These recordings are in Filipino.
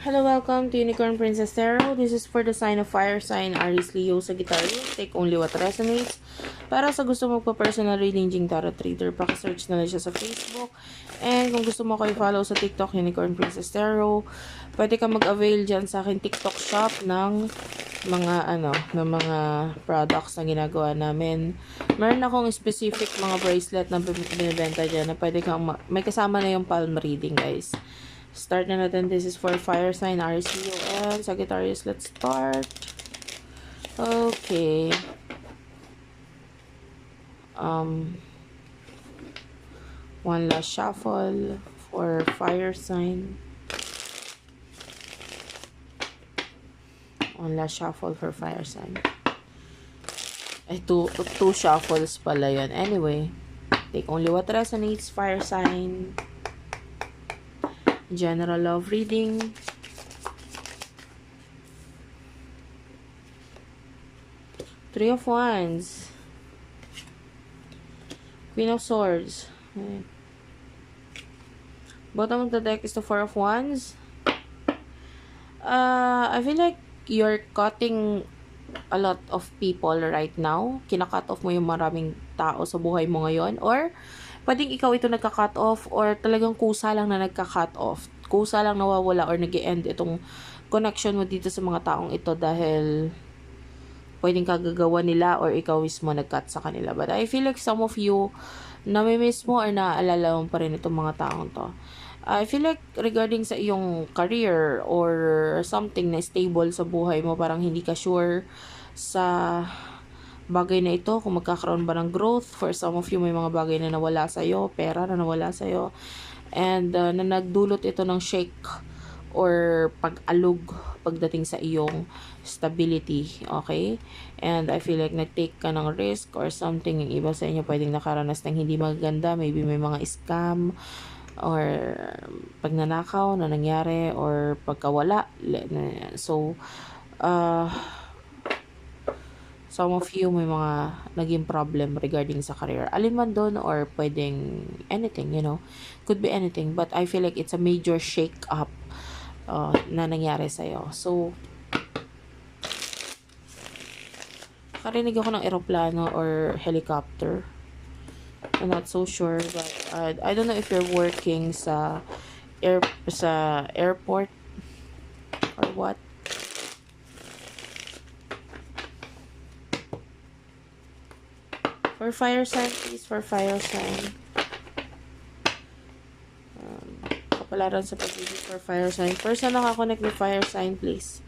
Hello, welcome to Unicorn Princess Tarot. This is for the sign of fire sign, Aries, Leo, Sagittarius. Take only what resonates. Para sa gusto mo personal reading, Jing Tarot Reader, paki-search na lang siya sa Facebook. And kung gusto mo ko i-follow sa TikTok, Unicorn Princess Tarot, pwede ka mag-avail dyan sa akin TikTok shop ng mga products na ginagawa namin. Meron akong specific mga bracelet na binibenta dyan na pwede kang may kasama na yung palm reading, guys. Start na natin. This is for fire sign, Aries, Leo, and Sagittarius. Let's start. Okay. One last shuffle for fire sign. One last shuffle for fire sign. Ay, two shuffles pala yun. Anyway, take only what resonates, fire sign. General love reading. Three of Wands. Queen of Swords. Okay. Bottom of the deck is the Four of Wands. I feel like you're cutting a lot of people right now. Kina-cut off mo yung maraming tao sa buhay mo ngayon. Or pwedeng ikaw ito nagka-cut off or talagang kusa lang na nagka-cut off. Kusa lang nawawala or nag-e-end itong connection mo dito sa mga taong ito dahil pwedeng kagagawa nila or ikaw mismo nag-cut sa kanila. But I feel like some of you namimiss mo or naaalala mo pa rin itong mga taong to. I feel like regarding sa iyong career or something na stable sa buhay mo, parang hindi ka sure sa bagay na ito, kung magkakaroon ba ng growth. For some of you, may mga bagay na nawala sa'yo, pera na nawala sa'yo, and na nagdulot ito ng shake or pag-alog pagdating sa iyong stability, okay? And I feel like nag-take ka ng risk or something. Yung iba sa inyo pwedeng nakaranas ng hindi maganda, maybe may mga scam or pagnanakaw na nangyari or pagkawala. So, some of you may mga naging problem regarding sa career. Alin man doon or pwedeng anything, you know. Could be anything. But I feel like it's a major shake-up na nangyari sa'yo. So, karinig ako ng eroplano or helicopter. I'm not so sure. But I don't know if you're working sa airport or what. For fire sign, please. For fire sign. Kapalaran sa pag-ibig for fire sign. Person nakakonect with fire sign, please.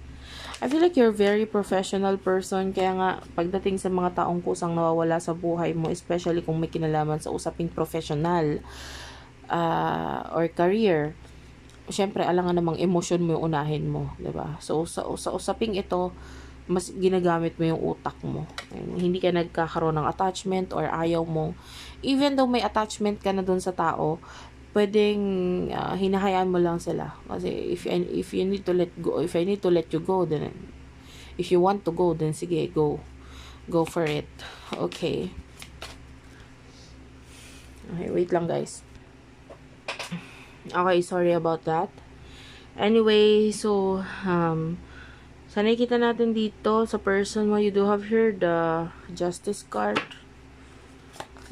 I feel like you're a very professional person. Kaya nga, pagdating sa mga taong kusang nawawala sa buhay mo, especially kung may kinalaman sa usaping professional or career, syempre, alangan namang emosyon mo yung unahin mo. Diba? So, sa usaping ito, mas ginagamit mo yung utak mo. Hindi ka nagkakaroon ng attachment or ayaw mo. Even though may attachment ka na dun sa tao, pwedeng hinahayaan mo lang sila. Kasi if you need to let go, if I need to let you go, then if you want to go, then sige, go. Go for it. Okay. Okay, wait lang, guys. Okay, sorry about that. Anyway, so sa nakikita natin dito sa person mo, you do have here the Justice card.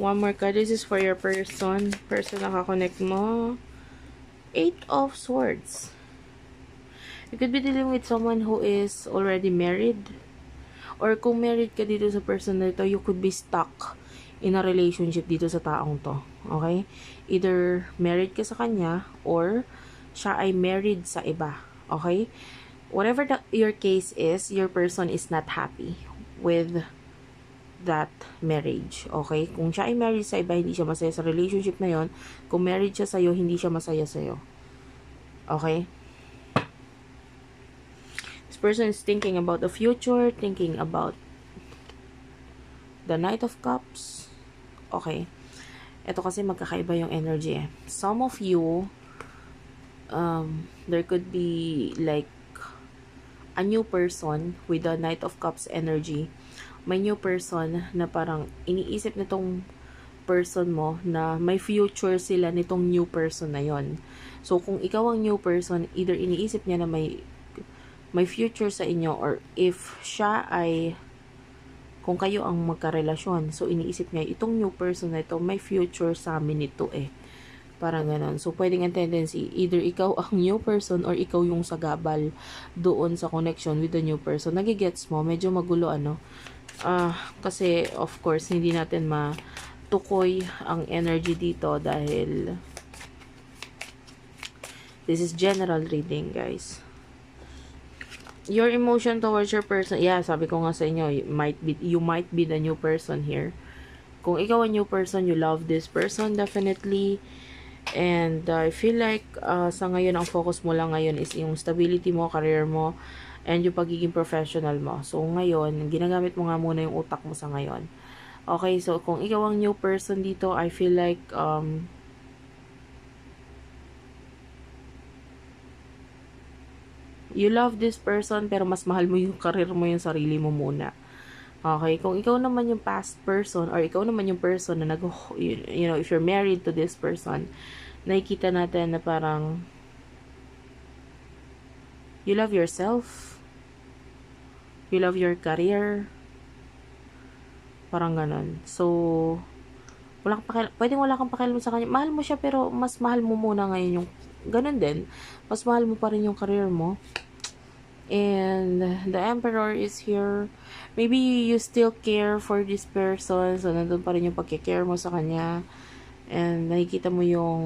One more card. This is for your person. Person nakakonect mo. Eight of Swords. You could be dealing with someone who is already married. Or kung married ka dito sa person na ito, you could be stuck in a relationship dito sa taong to. Okay? Either married ka sa kanya or siya ay married sa iba. Okay? Whatever your case is, your person is not happy with that marriage. Okay? Kung siya ay married sa iba, hindi siya masaya sa relationship na yon. Kung married siya sa'yo, hindi siya masaya sa'yo. Okay? This person is thinking about the future, thinking about the Knight of Cups. Okay. Ito kasi magkakaiba yung energy. Some of you, there could be like a new person with the Knight of Cups energy. May new person na parang iniisip nitong person mo na may future sila nitong new person na yon. So, kung ikaw ang new person, either iniisip niya na may future sa inyo, or if siya ay, kung kayo ang magkarelasyon, so iniisip niya, itong new person na ito, may future sa amin ito eh. Parang ganon. So, pwedeng ang tendency, either ikaw ang new person or ikaw yung sagabal doon sa connection with the new person. Nagigets mo? Medyo magulo, ano? Kasi, of course, hindi natin matukoy ang energy dito dahil this is general reading, guys. Your emotion towards your person, yeah, sabi ko nga sa inyo, you might be the new person here. Kung ikaw ang new person, you love this person, definitely. And I feel like sa ngayon, ang focus mo lang ngayon is yung stability mo, career mo, and yung pagiging professional mo. So ngayon, ginagamit mo nga muna yung utak mo sa ngayon. Okay, so kung ikaw ang new person dito, I feel like you love this person, pero mas mahal mo yung career mo, yung sarili mo muna. Okay, kung ikaw naman yung past person, or ikaw naman yung person na you know, if you're married to this person, nakikita natin na parang you love yourself, you love your career, parang ganon. So, pwedeng wala kang pakialam sa kanya. Mahal mo siya, pero mas mahal mo muna ngayon yung, ganon din, mas mahal mo pa rin yung career mo. And the Emperor is here. Maybe you still care for this person, so nandun pa rin yung pagkikare mo sa kanya. And nakikita mo yung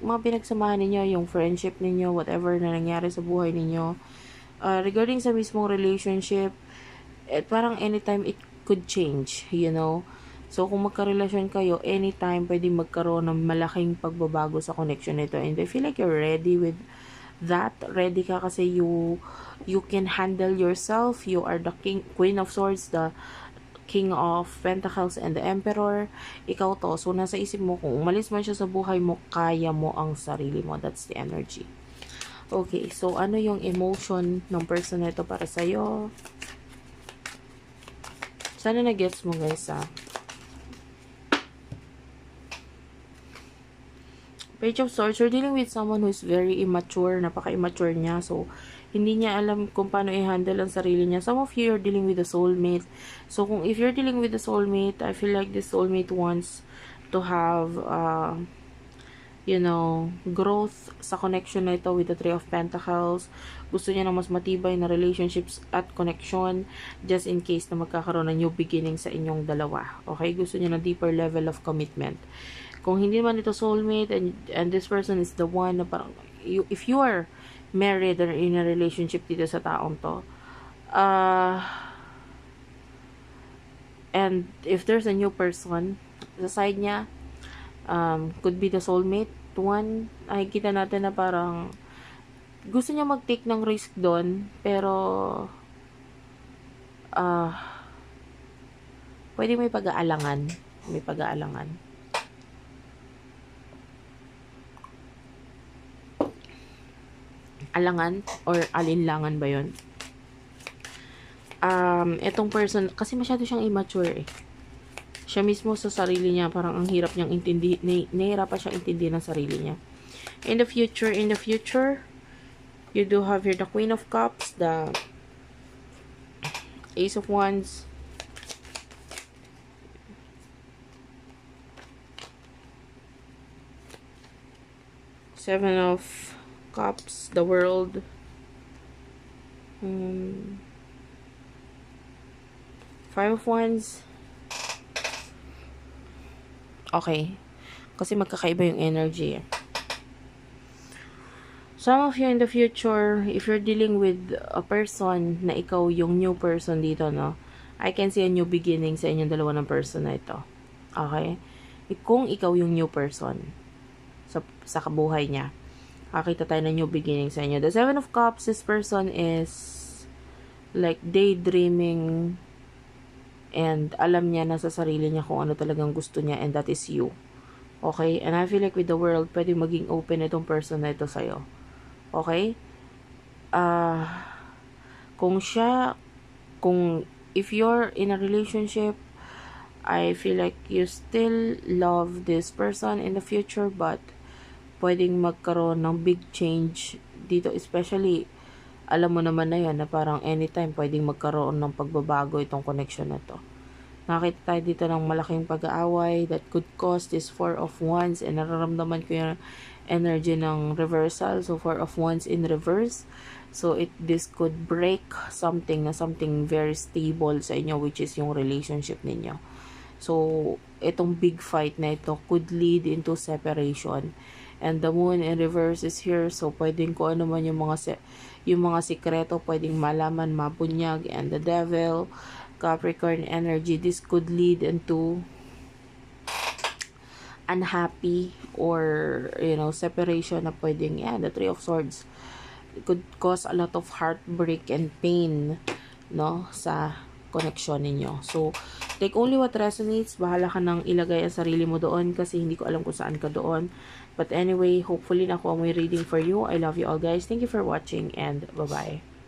mga pinagsamahan ninyo, yung friendship ninyo, whatever na nangyari sa buhay ninyo. Regarding sa mismong relationship, parang anytime it could change, you know. So, kung magka-relasyon kayo, anytime pwedeng magkaroon ng malaking pagbabago sa connection nito. And I feel like you're ready with that. Ready ka kasi you can handle yourself. You are the Queen of Swords, the King of Pentacles, and the Emperor. Ikaw to. So, nasa isip mo, kung umalis man siya sa buhay mo, kaya mo ang sarili mo. That's the energy. Okay, so ano yung emotion ng person na ito para sa'yo? Sana na-gets mo, guys, ha? Page of Swords, you're dealing with someone who's very immature, napaka-immature niya. So, hindi niya alam kung paano i-handle ang sarili niya. Some of you are dealing with a soulmate. So, if you're dealing with a soulmate, I feel like this soulmate wants to have, you know, growth sa connection na ito with the Three of Pentacles. Gusto niya na mas matibay na relationships at connection just in case na magkakaroon ng new beginning sa inyong dalawa. Okay? Gusto niya na deeper level of commitment. Kung hindi man ito soulmate and this person is the one na parang, if you are married or in a relationship dito sa taong to, and if there's a new person sa side niya, could be the soulmate one, ay kita natin na parang gusto niya mag-take ng risk doon, pero pwede may pag-aalangan, alangan or alinlangan ba yun? Etong person, kasi masyado siyang immature eh. Siya mismo sa sarili niya, parang ang hirap niyang nahihirapan siyang intindihin ng sarili niya. In the future, you do have here the Queen of Cups, the Ace of Wands, Seven of Cups, the World, Five of Wands. Okay. Kasi magkakaiba yung energy. Some of you in the future, if you're dealing with a person na ikaw yung new person dito, no? I can see a new beginning sa inyong dalawa ng person na ito. Okay? Kung ikaw yung new person sa kabuhay niya, kakita tayo ng new beginning sa inyo. The Seven of Cups, this person is like daydreaming and alam niya na sa sarili niya kung ano talagang gusto niya, and that is you. Okay? And I feel like with the world, pwede maging open itong person na ito sa'yo. Okay? If you're in a relationship, I feel like you still love this person in the future, but pwedeng magkaroon ng big change dito, especially alam mo naman na yan na parang anytime pwedeng magkaroon ng pagbabago itong connection na to. Nakita tayo dito ng malaking pag-aaway that could cause this Four of Wands, and nararamdaman ko yung energy ng reversal. So, Four of Wands in reverse. So, this could break something very stable sa inyo, which is yung relationship ninyo. So, itong big fight na ito could lead into separation. And the moon in reverse is here. So, pwedeng ko ano man yung mga sikreto, pwedeng malaman, mabunyag. And the devil, Capricorn energy, this could lead into unhappy or, separation na pwedeng, the Three of Swords. It could cause a lot of heartbreak and pain, no, sa connection ninyo. So, take only what resonates. Bahala ka nang ilagay ang sarili mo doon kasi hindi ko alam kung saan ka doon. But anyway, hopefully nakuha mo yung reading for you. I love you all guys. Thank you for watching and bye-bye.